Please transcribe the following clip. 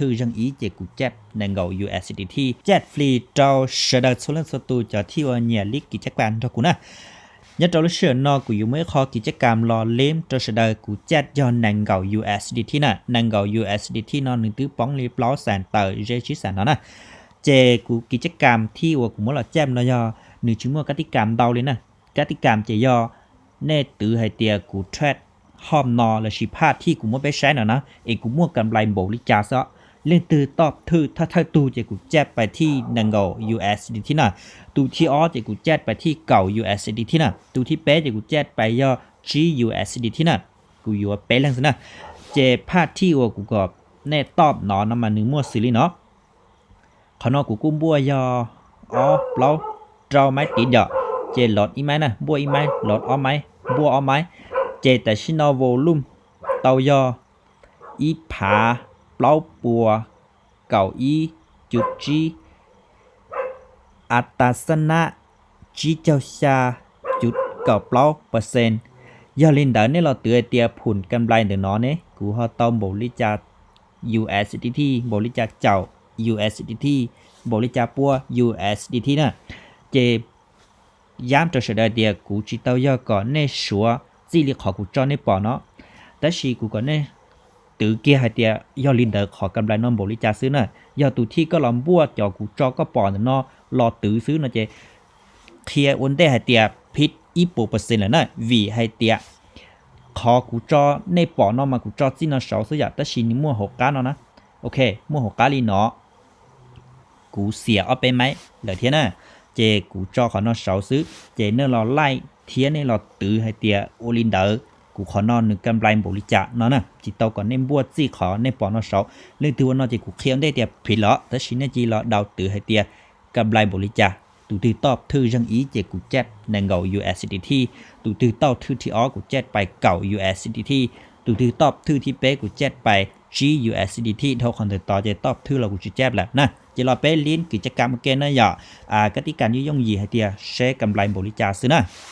thư rằng ý chế cụ chép nâng ngầu USDT chép free trao sở đợt số lần số tu cho thi vào nhà lý kỹ chất bản cho cụ nè nhất trao lịch sử nó của mới khó kỹ chất cảm lo lếm cho sở đợt cụ chép do nâng ngầu USDT nè nâng ngầu USDT nó nâng tứ bóng lý plau sản tờ dễ chí sản đó nè chế cụ kỹ chất cảm thi vào cũng mới là chép nó do nếu chúng mua các tích cảm đau lên nè các tích cảm chế do nên tự hay tiề cụ trade hòm nọ là chỉ pháที่กูมั่วไปใช้น่ะนะเองกูมั่วกำไรโบลิจาซะเล่นตือตอบถือถ้าตูจะกูแจ้ไปที่นังเกา USDT น่ะตูที่ออจะกูแจ้ไปที่เก่า USDT น่ะตูที่เป๊ะจะกูแจ้ไปย่อ GUSDT น่ะกูอยู่ว่าเป๊ะแล้วสินะเจพาที่ว่ากูก็แน่ตอบหนอน้ำมันนึงมั่วสิลิเนาะขอนอกูกุ้มบัวยออ๋อเปล่าเราไม่ติดดอกเจหลอดอีไม้น่ะบัวอีไม้หลอดอ้อไม้บัวอ้อไม้เจแต่ชินอโวลุ่มเตายออีผาเปล่าปัวเก่าอีจุดจีอัตสนะจีเจ้าชาจุดเก่าเปล่าเปอร์เซ็นต์ยอลินเดอร์เนี่ยเราเตือเตียผุนกำไรเดี๋ยวน้อเนี่ยกูเขาต้มบริจาค USDT บริจาคเจ้า USDT บริจาคปัว USDT น่ะเจย้ำจะเสด็จเดียกูจีเตายอก่อนในชัวchỉ li khó của cho nên bỏ nó,แต่สิกูก็เนี่ยtự kia hay tiệt doลินเดอร์ขอกำไรน้องบริจาคซื้อน่ะยอตุที่ก็ลำบัวจอกูจอก็ปอเนาะรอตื้อซื้อน่ะเจเคลียร์วันได้ให้เตียพิษอีโปเปอร์เซ็นต์แล้วน่ะวีให้เตียขอกูจอในปอเนาะมากูจอจีน่ะสาวซื้ออยากแต่สินี่มั่วหกก้าเนาะนะโอเคมั่วหกก้าลีเนาะกูเสียเอาไปไหมเหลือเทียน่ะเจกูจอขอเนาะสาวซื้อเจเนาะเราไล่เทียนี่เราตื้อให้เตียโอลินเดอร์กูขอนอนหนึ่งกำไรบริจาคเนาะนะจิตเตาก่อนในบัวจี้ขอในปอนอเสาเรื่องตัวน้องจะกูเคียงได้เตียผิดเหรอแต่ชิ้นนี้จีเราดาวตื้อให้เตียกำไรบริจาคตูตื้อตอบทื่อยังอีเจกูแจ็ดในเก่า USDT ตูตื้อตอบทื่อที่อ้อกูแจ็ดไปเก่า USDT ตูตื้อตอบทื่อที่เป๊ะกูแจ็ดไป GUSDT เท่าคอนเทนต์ต่อจะตอบทื่อเรากูจะแจ็บแหละนะจะรอเป๊ะลิ้นกิจกรรมเกณฑ์นะอย่ากติการยุ่งยี่ให้เตียใช้กำไรบริจาคซื้อนะ